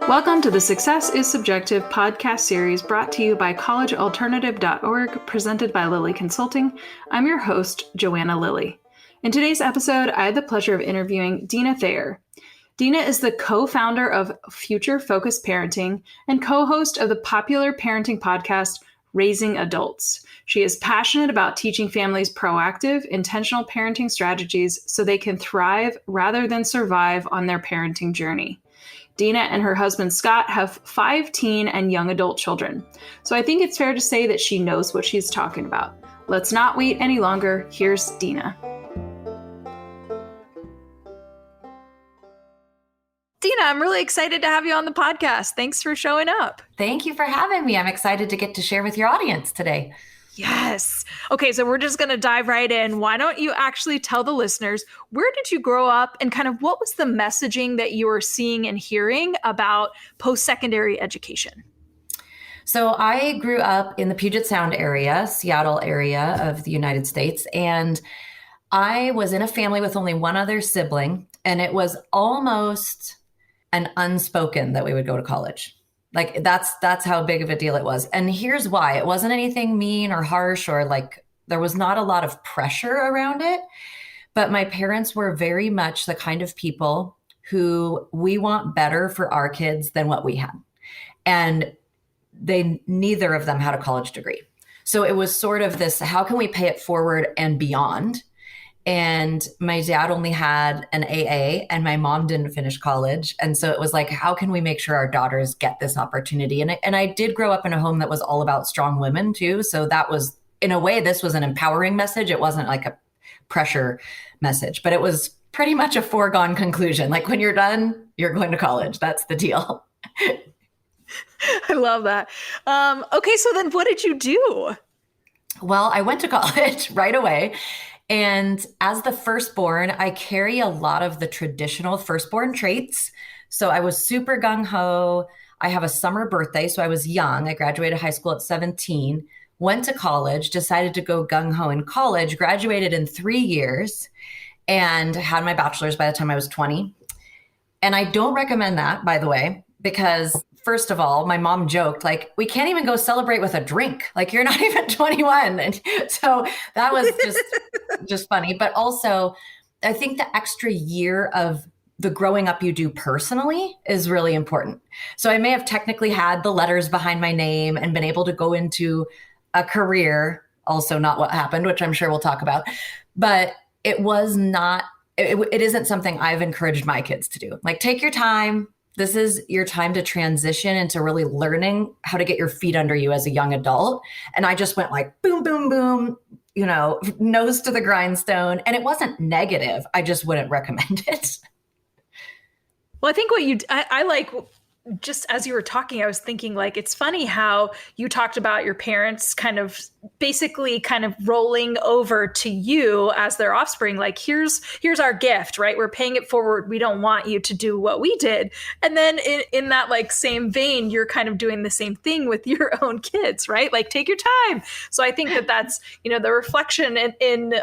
Welcome to the Success is Subjective podcast series brought to you by collegealternative.org, presented by Lilly Consulting. I'm your host, Joanna Lilly. In today's episode, I had the pleasure of interviewing Deana Thayer. Deana is the co-founder of Future Focused Parenting and co-host of the popular parenting podcast, Raising Adults. She is passionate about teaching families proactive, intentional parenting strategies so they can thrive rather than survive on their parenting journey. Deana and her husband Scott have 5 teen and young adult children, so I think it's fair to say that she knows what she's talking about. Let's not wait any longer. Here's Deana. Deana, I'm really excited to have you on the podcast. Thanks for showing up. Thank you for having me. I'm excited to get to share with your audience today. Yes. Okay, so we're just going to dive right in. Why don't you actually tell the listeners, where did you grow up and kind of what was the messaging that you were seeing and hearing about post-secondary education? So I grew up in the Puget Sound area, Seattle area of the United States, and I was in a family with only one other sibling, and it was almost an unspoken that we would go to college. Like that's how big of a deal it was. And here's why. It wasn't anything mean or harsh or like there was not a lot of pressure around it. But my parents were very much the kind of people who we want better for our kids than what we had. And neither of them had a college degree. So it was sort of this, how can we pay it forward and beyond? And my dad only had an AA and my mom didn't finish college. And so it was like, how can we make sure our daughters get this opportunity? And I did grow up in a home that was all about strong women too. So that was, in a way, this was an empowering message. It wasn't like a pressure message, but it was pretty much a foregone conclusion. Like when you're done, you're going to college. That's the deal. I love that. Okay, so then what did you do? Well, I went to college right away. And as the firstborn, I carry a lot of the traditional firstborn traits. So I was super gung-ho. I have a summer birthday, so I was young. I graduated high school at 17, went to college, decided to go gung-ho in college, graduated in 3 years, and had my bachelor's by the time I was 20. And I don't recommend that, by the way, because first of all, my mom joked, like, we can't even go celebrate with a drink. Like, you're not even 21. And so that was just funny. But also, I think the extra year of the growing up you do personally is really important. So I may have technically had the letters behind my name and been able to go into a career, also not what happened, which I'm sure we'll talk about. But it was not, it isn't something I've encouraged my kids to do. Like, take your time. This is your time to transition into really learning how to get your feet under you as a young adult. And I just went like, boom, boom, boom, nose to the grindstone. And it wasn't negative. I just wouldn't recommend it. Well, I think I like, just as you were talking, I was thinking like, it's funny how you talked about your parents kind of basically kind of rolling over to you as their offspring. Like, here's our gift, right? We're paying it forward. We don't want you to do what we did. And then in that like same vein, you're kind of doing the same thing with your own kids, right? Like, take your time. So I think that's, the reflection in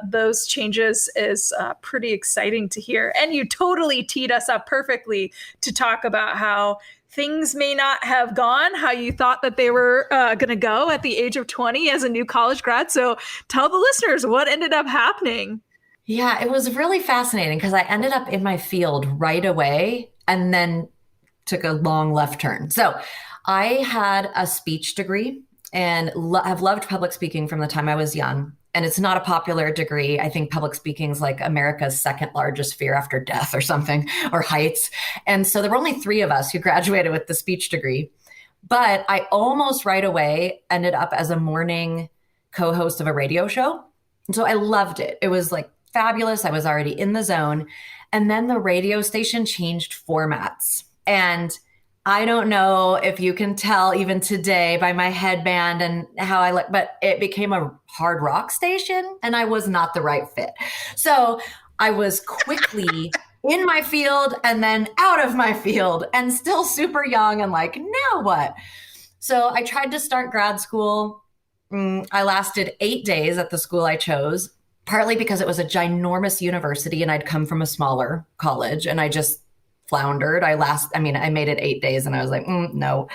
those changes is pretty exciting to hear. And you totally teed us up perfectly to talk about how things may not have gone how you thought that they were going to go at the age of 20 as a new college grad. So tell the listeners what ended up happening. Yeah, it was really fascinating because I ended up in my field right away and then took a long left turn. So I had a speech degree and have loved public speaking from the time I was young. And it's not a popular degree. I think public speaking is like America's second largest fear after death or something, or heights. And so there were only 3 of us who graduated with the speech degree. But I almost right away ended up as a morning co-host of a radio show. And so I loved it. It was like fabulous. I was already in the zone. And then the radio station changed formats. And I don't know if you can tell even today by my headband and how I look, but it became a hard rock station and I was not the right fit. So I was quickly in my field and then out of my field and still super young and like, now what? So I tried to start grad school. I lasted 8 days at the school I chose, partly because it was a ginormous university and I'd come from a smaller college and I just floundered. I made it 8 days and I was like, no.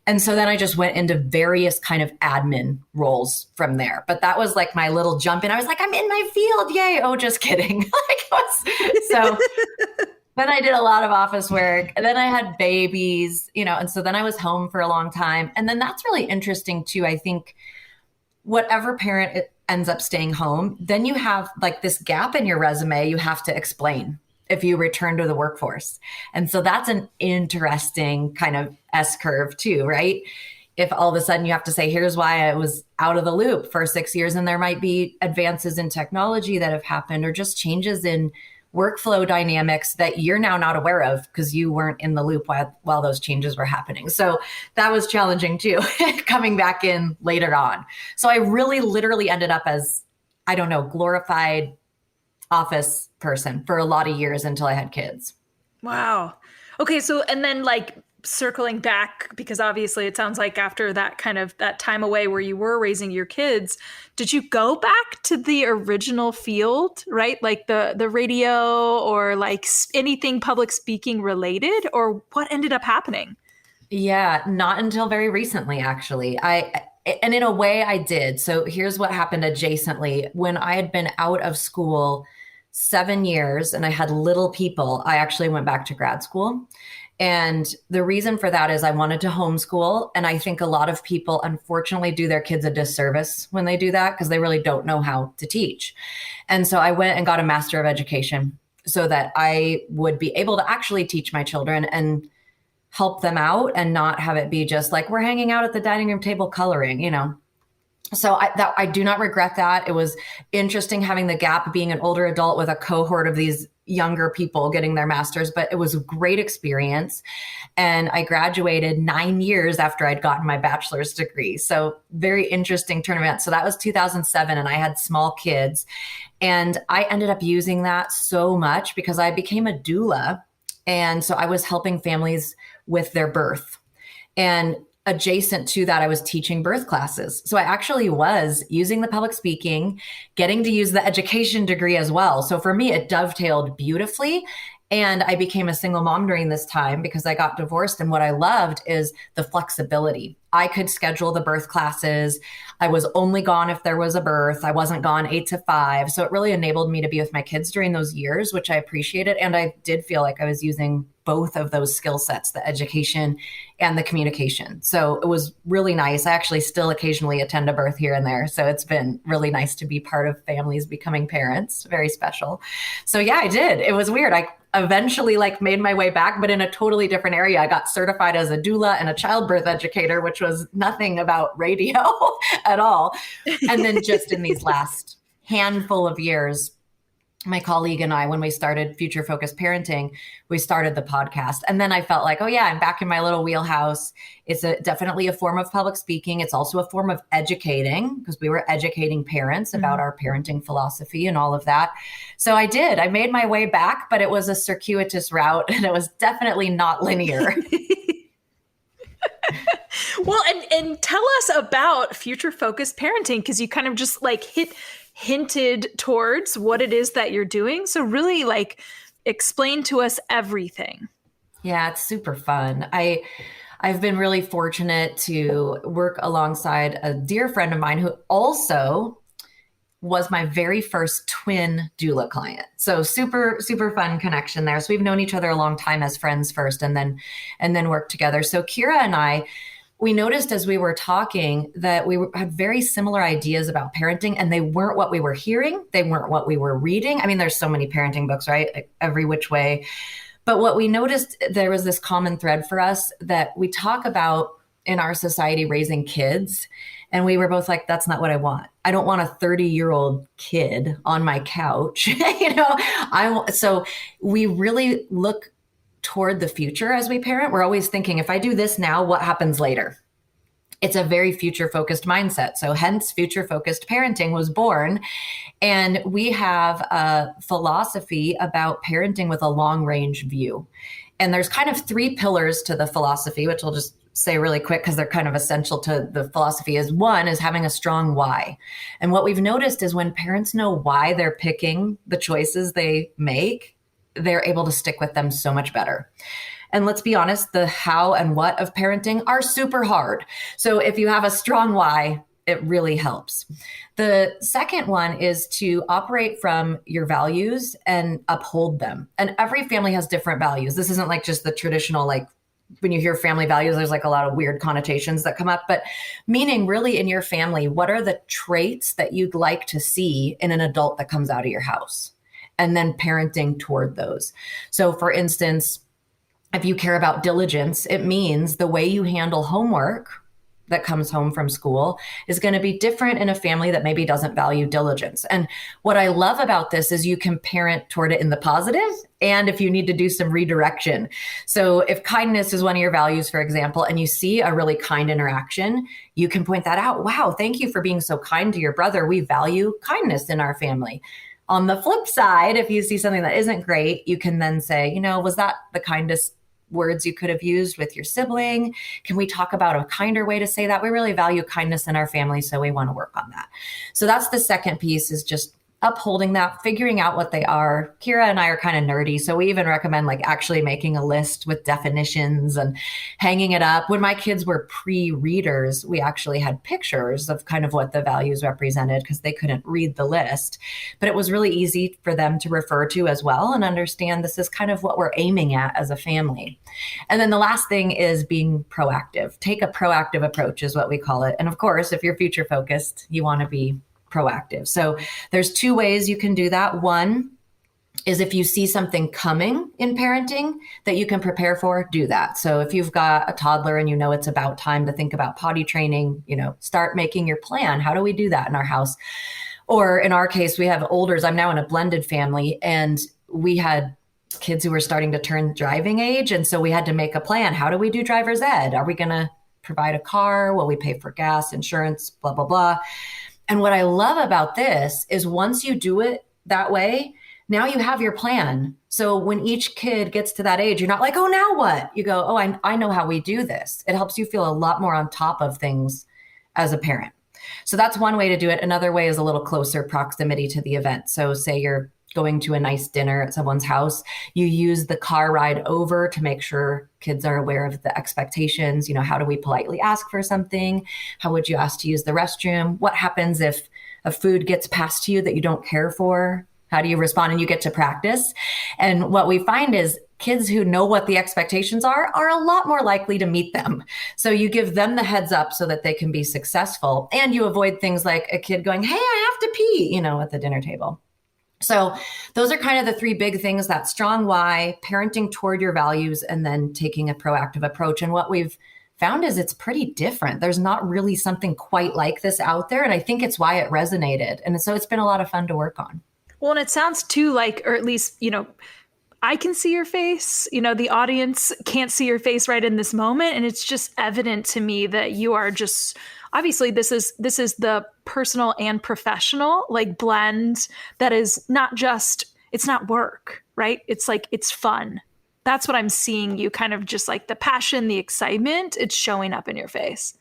And so then I just went into various kind of admin roles from there. But that was like my little jump in. I was like, I'm in my field. Yay. Oh, just kidding. So then I did a lot of office work and then I had babies, and so then I was home for a long time. And then that's really interesting too. I think whatever parent ends up staying home, then you have like this gap in your resume you have to explain if you return to the workforce. And so that's an interesting kind of S curve too, right? If all of a sudden you have to say, here's why I was out of the loop for 6 years, and there might be advances in technology that have happened or just changes in workflow dynamics that you're now not aware of because you weren't in the loop while those changes were happening. So that was challenging too, coming back in later on. So I really literally ended up as, I don't know, glorified office person for a lot of years until I had kids. Wow. Okay. So, and then like circling back, because obviously it sounds like after that kind of that time away where you were raising your kids, did you go back to the original field, right? Like the radio or like anything public speaking related, or what ended up happening? Yeah, not until very recently, actually. And in a way I did. So here's what happened adjacently. When I had been out of school 7 years and I had little people, I actually went back to grad school. And the reason for that is I wanted to homeschool. And I think a lot of people, unfortunately, do their kids a disservice when they do that because they really don't know how to teach. And so I went and got a Master of Education so that I would be able to actually teach my children and help them out and not have it be just like we're hanging out at the dining room table coloring. So I do not regret that. It was interesting having the gap, being an older adult with a cohort of these younger people getting their masters, but it was a great experience. And I graduated 9 years after I'd gotten my bachelor's degree. So very interesting turn of events. So that was 2007 and I had small kids. And I ended up using that so much because I became a doula. And so I was helping families with their birth. And adjacent to that, I was teaching birth classes. So I actually was using the public speaking, getting to use the education degree as well. So for me, it dovetailed beautifully. And I became a single mom during this time because I got divorced. And what I loved is the flexibility. I could schedule the birth classes. I was only gone if there was a birth. I wasn't gone 8 to 5. So it really enabled me to be with my kids during those years, which I appreciated. And I did feel like I was using both of those skill sets, the education and the communication. So it was really nice. I actually still occasionally attend a birth here and there. So it's been really nice to be part of families becoming parents. Very special. So yeah, I did. It was weird. I eventually made my way back, but in a totally different area. I got certified as a doula and a childbirth educator, which was nothing about radio at all. And then just in these last handful of years, my colleague and I, when we started Future Focused Parenting, we started the podcast. And then I felt like, oh yeah, I'm back in my little wheelhouse. It's definitely a form of public speaking. It's also a form of educating because we were educating parents about our parenting philosophy and all of that. So I made my way back, but it was a circuitous route and it was definitely not linear. Well, and tell us about Future Focused Parenting, because you kind of just hinted towards what it is that you're doing. So really explain to us everything. Yeah, it's super fun. I've been really fortunate to work alongside a dear friend of mine who also was my very first twin doula client. So super, super fun connection there. So we've known each other a long time as friends first and then worked together. So Kira and I, we noticed as we were talking that we had very similar ideas about parenting, and they weren't what we were hearing. They weren't what we were reading. I mean, there's so many parenting books, right? Every which way. But what we noticed, there was this common thread for us that we talk about in our society raising kids. And we were both like, that's not what I want. I don't want a 30-year-old kid on my couch. So we really look toward the future as we parent. We're always thinking, if I do this now, what happens later? It's a very future-focused mindset. So hence future-focused parenting was born. And we have a philosophy about parenting with a long-range view. And there's kind of 3 pillars to the philosophy, which I'll just say really quick because they're kind of essential to the philosophy. Is one is having a strong why. And what we've noticed is when parents know why they're picking the choices they make, they're able to stick with them so much better. And let's be honest, the how and what of parenting are super hard. So if you have a strong why, it really helps. The second one is to operate from your values and uphold them. And every family has different values. This isn't like just the traditional, like when you hear family values, there's like a lot of weird connotations that come up, but meaning really in your family, what are the traits that you'd like to see in an adult that comes out of your house? And then parenting toward those. So for instance, if you care about diligence, it means the way you handle homework that comes home from school is going to be different in a family that maybe doesn't value diligence. And what I love about this is you can parent toward it in the positive, and if you need to do some redirection. So if kindness is one of your values, for example, and you see a really kind interaction, you can point that out. Wow, thank you for being so kind to your brother. We value kindness in our family. On the flip side, if you see something that isn't great, you can then say, was that the kindest words you could have used with your sibling? Can we talk about a kinder way to say that? We really value kindness in our family, so we want to work on that. So that's the second piece, is just upholding that, figuring out what they are. Kira and I are kind of nerdy, so we even recommend like actually making a list with definitions and hanging it up. When my kids were pre-readers, we actually had pictures of kind of what the values represented because they couldn't read the list. But it was really easy for them to refer to as well and understand this is kind of what we're aiming at as a family. And then the last thing is being proactive. Take a proactive approach is what we call it. And of course, if you're future focused, you want to be proactive. So there's two ways you can do that. One is if you see something coming in parenting that you can prepare for, do that. So if you've got a toddler and it's about time to think about potty training, start making your plan. How do we do that in our house? Or in our case, we have olders. I'm now in a blended family, and we had kids who were starting to turn driving age. And so we had to make a plan. How do we do driver's ed? Are we going to provide a car? Will we pay for gas, insurance, blah, blah, blah. And what I love about this is once you do it that way, now you have your plan. So when each kid gets to that age, you're not like, oh, now what? You go, oh, I know how we do this. It helps you feel a lot more on top of things as a parent. So that's one way to do it. Another way is a little closer proximity to the event. So say you're going to a nice dinner at someone's house, you use the car ride over to make sure kids are aware of the expectations. How do we politely ask for something? How would you ask to use the restroom? What happens if a food gets passed to you that you don't care for? How do you respond? And you get to practice. And what we find is kids who know what the expectations are a lot more likely to meet them. So you give them the heads up so that they can be successful. And you avoid things like a kid going, hey, I have to pee, at the dinner table. So those are kind of the three big things: that strong why, parenting toward your values, and then taking a proactive approach. And what we've found is it's pretty different. There's not really something quite like this out there. And I think it's why it resonated. And so it's been a lot of fun to work on. Well, and it sounds too like, or at least, I can see your face, the audience can't see your face right in this moment. And it's just evident to me that you are just, obviously this is the personal and professional like blend that is not just, it's not work, right? It's like, it's fun. That's what I'm seeing you kind of just like the passion, the excitement, it's showing up in your face.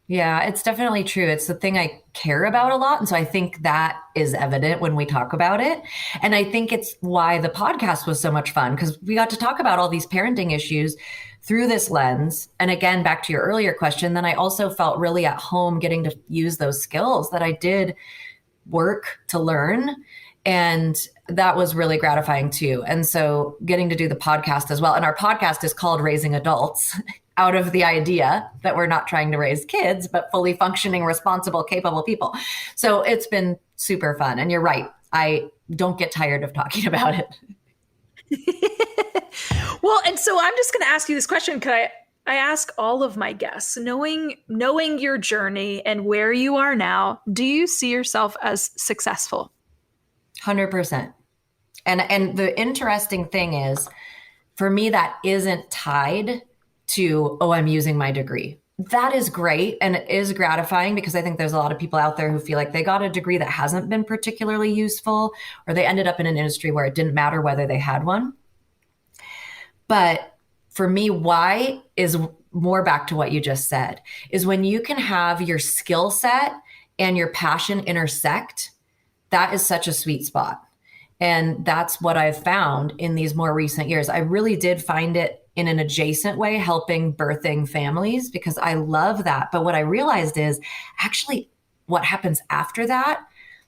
Yeah, it's definitely true. It's the thing I care about a lot. And so I think that is evident when we talk about it. And I think it's why the podcast was so much fun, because we got to talk about all these parenting issues through this lens. And again, back to your earlier question, then I also felt really at home getting to use those skills that I did work to learn. And that was really gratifying too. And so getting to do the podcast as well. And our podcast is called Raising Adults, out of the idea that we're not trying to raise kids, but fully functioning, responsible, capable people. So it's been super fun. And you're right. I don't get tired of talking about it. Well, and so I'm just going to ask you this question. Could I ask all of my guests, knowing your journey and where you are now, do you see yourself as successful? 100%. And the interesting thing is, for me, that isn't tied to, oh, I'm using my degree. That is great. And it is gratifying, because I think there's a lot of people out there who feel like they got a degree that hasn't been particularly useful, or they ended up in an industry where it didn't matter whether they had one. But for me, why is more back to what you just said, is when you can have your skill set and your passion intersect, that is such a sweet spot. And that's what I've found in these more recent years. I really did find it in an adjacent way, helping birthing families, because I love that. But what I realized is actually what happens after that,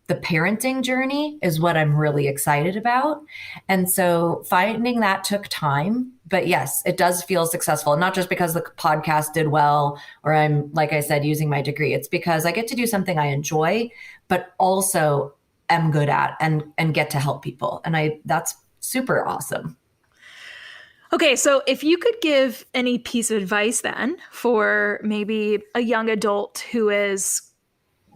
the parenting journey, is what I'm really excited about. And so finding that took time. But yes, it does feel successful, not just because the podcast did well or I'm, like I said, using my degree. It's because I get to do something I enjoy, but also am good at and get to help people. And that's super awesome. Okay, so if you could give any piece of advice then for maybe a young adult who is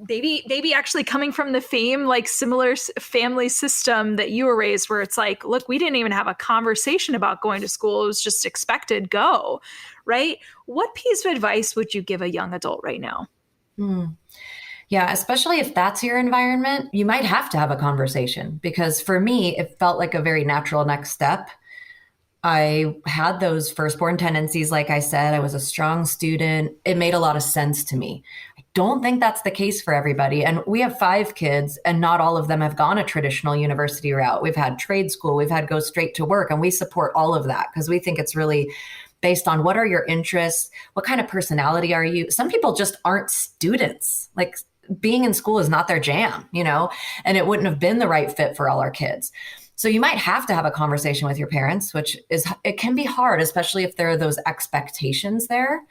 maybe actually coming from the similar family system that you were raised, where it's like, look, we didn't even have a conversation about going to school, it was just expected, go, right? What piece of advice would you give a young adult right now? Yeah, especially if that's your environment, you might have to have a conversation, because for me, it felt like a very natural next step. I had those firstborn tendencies. Like I said, I was a strong student. It made a lot of sense to me. I don't think that's the case for everybody. And we have 5 kids, and not all of them have gone a traditional university route. We've had trade school, we've had go straight to work, and we support all of that because we think it's really based on what are your interests, what kind of personality are you. Some people just aren't students. Like, being in school is not their jam, and it wouldn't have been the right fit for all our kids. So you might have to have a conversation with your parents, it can be hard, especially if there are those expectations there.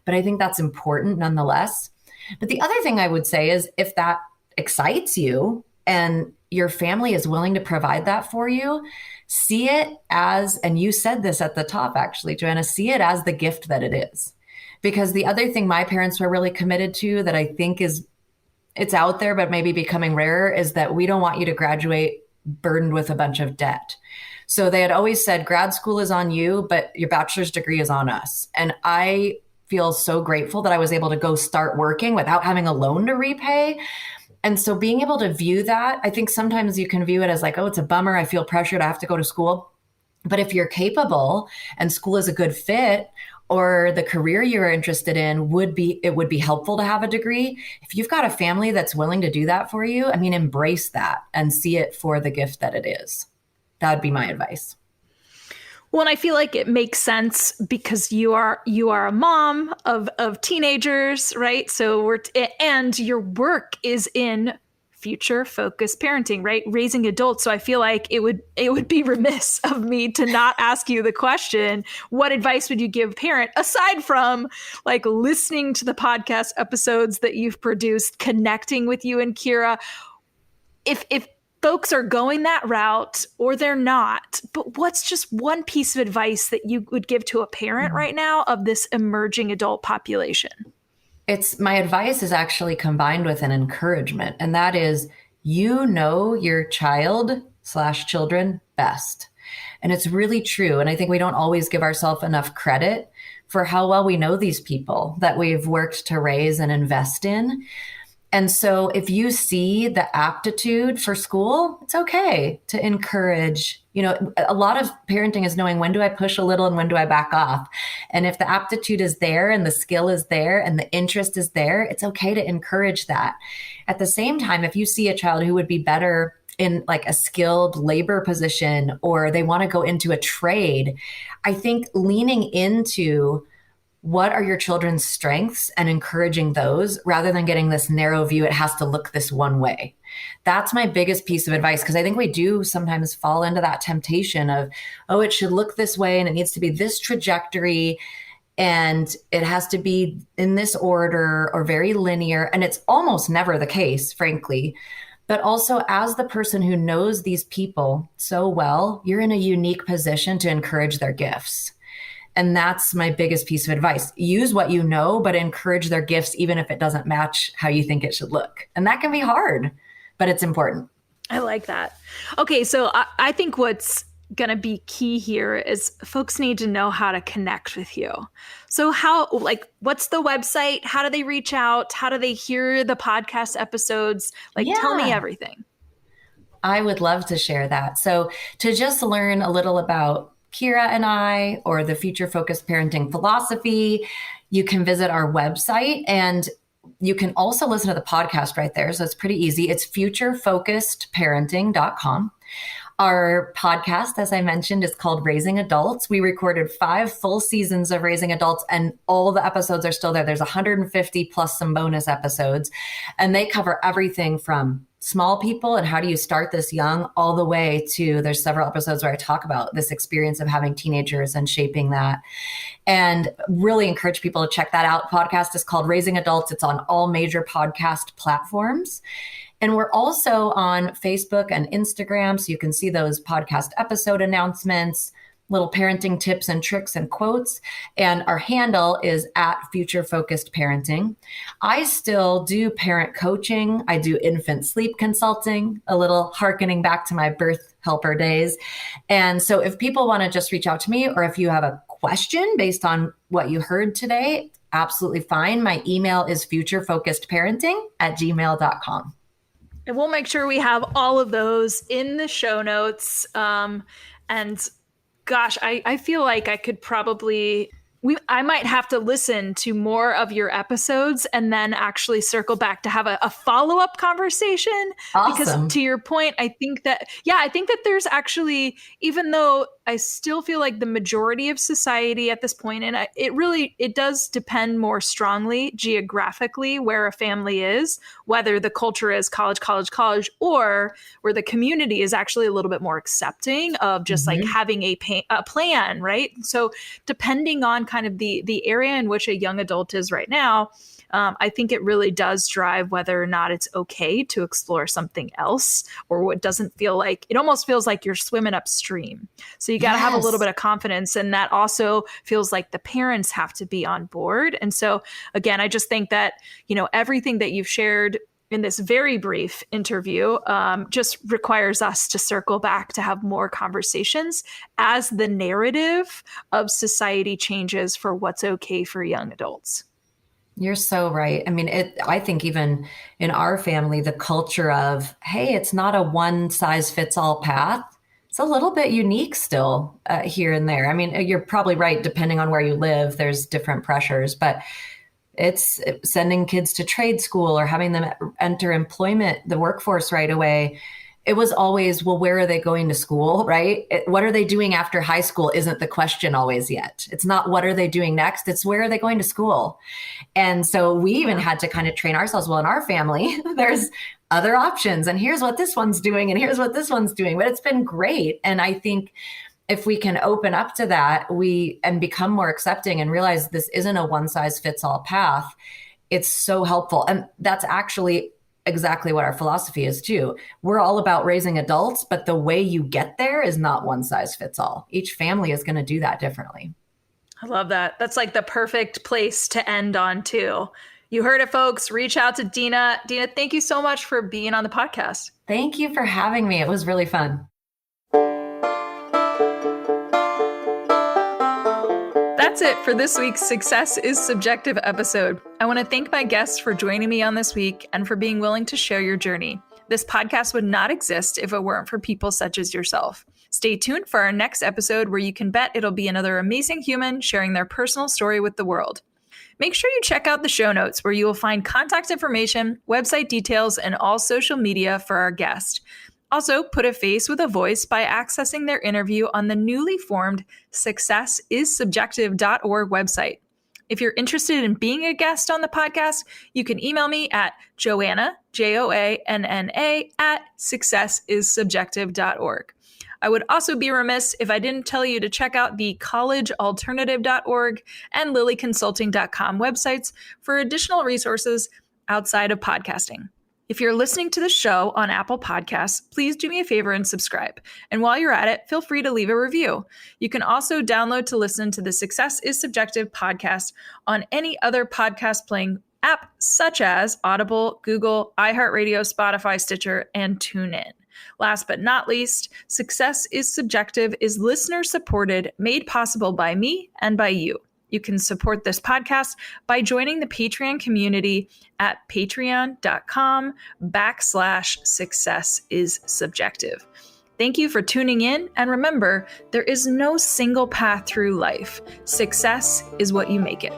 But I think that's important nonetheless. But the other thing I would say is, if that excites you and your family is willing to provide that for you, see it as, and you said this at the top, actually, Joanna, see it as the gift that it is. Because the other thing my parents were really committed to that I think it's out there, but maybe becoming rarer, is that we don't want you to graduate burdened with a bunch of debt. So they had always said, grad school is on you, but your bachelor's degree is on us. And I feel so grateful that I was able to go start working without having a loan to repay. And so being able to view that, I think sometimes you can view it as like, oh, it's a bummer, I feel pressured, I have to go to school. But if you're capable and school is a good fit, or the career you're interested in it would be helpful to have a degree. If you've got a family that's willing to do that for you, embrace that and see it for the gift that it is. That would be my advice. Well, and I feel like it makes sense because you are a mom of teenagers, right? So and your work is in future focused parenting, right? Raising adults. So I feel like it would be remiss of me to not ask you the question, what advice would you give a parent, aside from like listening to the podcast episodes that you've produced, connecting with you and Kira? If folks are going that route or they're not, but what's just one piece of advice that you would give to a parent right now of this emerging adult population? My advice is actually combined with an encouragement, and that is, your child/children best. And it's really true. And I think we don't always give ourselves enough credit for how well we know these people that we've worked to raise and invest in. And so if you see the aptitude for school, it's okay to encourage. A lot of parenting is knowing, when do I push a little and when do I back off? And if the aptitude is there and the skill is there and the interest is there, it's okay to encourage that. At the same time, if you see a child who would be better in like a skilled labor position, or they want to go into a trade, I think leaning into what are your children's strengths and encouraging those, rather than getting this narrow view, it has to look this one way. That's my biggest piece of advice, because I think we do sometimes fall into that temptation of, oh, it should look this way and it needs to be this trajectory and it has to be in this order or very linear. And it's almost never the case, frankly. But also, as the person who knows these people so well, you're in a unique position to encourage their gifts. And that's my biggest piece of advice. Use what you know, but encourage their gifts, even if it doesn't match how you think it should look. And that can be hard, but it's important. I like that. Okay, so I think what's going to be key here is folks need to know how to connect with you. So what's the website? How do they reach out? How do they hear the podcast episodes? Tell me everything. I would love to share that. So to just learn a little about Kira and I, or the Future Focused Parenting philosophy, you can visit our website, and you can also listen to the podcast right there. So it's pretty easy. It's futurefocusedparenting.com. Our podcast, as I mentioned, is called Raising Adults. We recorded 5 full seasons of Raising Adults, and all the episodes are still there. There's 150 plus some bonus episodes, and they cover everything from small people and how do you start this young all the way to there's several episodes where I talk about this experience of having teenagers and shaping that, and really encourage people to check that out. Podcast is called Raising Adults. It's on all major podcast platforms. And we're also on Facebook and Instagram, so you can see those podcast episode announcements, little parenting tips and tricks and quotes. And our handle is at Future Focused Parenting. I still do parent coaching. I do infant sleep consulting, a little hearkening back to my birth helper days. And so if people want to just reach out to me, or if you have a question based on what you heard today, absolutely fine. My email is futurefocusedparenting@gmail.com. And we'll make sure we have all of those in the show notes. And gosh, I feel like I could probably, I might have to listen to more of your episodes and then actually circle back to have a follow-up conversation. Awesome. Because to your point, I think that there's actually, even though I still feel like the majority of society at this point, and it does depend more strongly geographically where a family is, whether the culture is college, or where the community is actually a little bit more accepting of just like having a plan, right? So depending on kind of the area in which a young adult is right now, I think it really does drive whether or not it's okay to explore something else, or what doesn't feel like, it almost feels like you're swimming upstream. So you got to have a little bit of confidence. And that also feels like the parents have to be on board. And so again, I just think that, everything that you've shared in this very brief interview just requires us to circle back to have more conversations as the narrative of society changes for what's okay for young adults. You're so right. I mean, I think even in our family, the culture of, hey, it's not a one size fits all path. It's a little bit unique still here and there. I mean, you're probably right. Depending on where you live, there's different pressures, but it's sending kids to trade school or having them enter the workforce right away. It was always, well, where are they going to school, right? What are they doing after high school isn't the question always yet. It's not what are they doing next, it's where are they going to school? And so we even had to kind of train ourselves, well, in our family, there's other options, and here's what this one's doing, and here's what this one's doing. But it's been great. And I think if we can open up to that, and become more accepting and realize this isn't a one size fits all path, it's so helpful. And that's actually exactly what our philosophy is too. We're all about raising adults, but the way you get there is not one size fits all. Each family is going to do that differently. I love that. That's like the perfect place to end on too. You heard it, folks. Reach out to Deana. Deana, thank you so much for being on the podcast. Thank you for having me. It was really fun. That's it for this week's Success is Subjective episode. I want to thank my guests for joining me on this week and for being willing to share your journey. This podcast would not exist if it weren't for people such as yourself. Stay tuned for our next episode where you can bet it'll be another amazing human sharing their personal story with the world. Make sure you check out the show notes where you will find contact information, website details, and all social media for our guest. Also, put a face with a voice by accessing their interview on the newly formed successissubjective.org website. If you're interested in being a guest on the podcast, you can email me at Joanna, Joanna, @successissubjective.org. I would also be remiss if I didn't tell you to check out the collegealternative.org and lilyconsulting.com websites for additional resources outside of podcasting. If you're listening to the show on Apple Podcasts, please do me a favor and subscribe. And while you're at it, feel free to leave a review. You can also download to listen to the Success is Subjective podcast on any other podcast playing app such as Audible, Google, iHeartRadio, Spotify, Stitcher, and TuneIn. Last but not least, Success is Subjective is listener supported, made possible by me and by you. You can support this podcast by joining the Patreon community at patreon.com/successissubjective. Thank you for tuning in. And remember, there is no single path through life. Success is what you make it.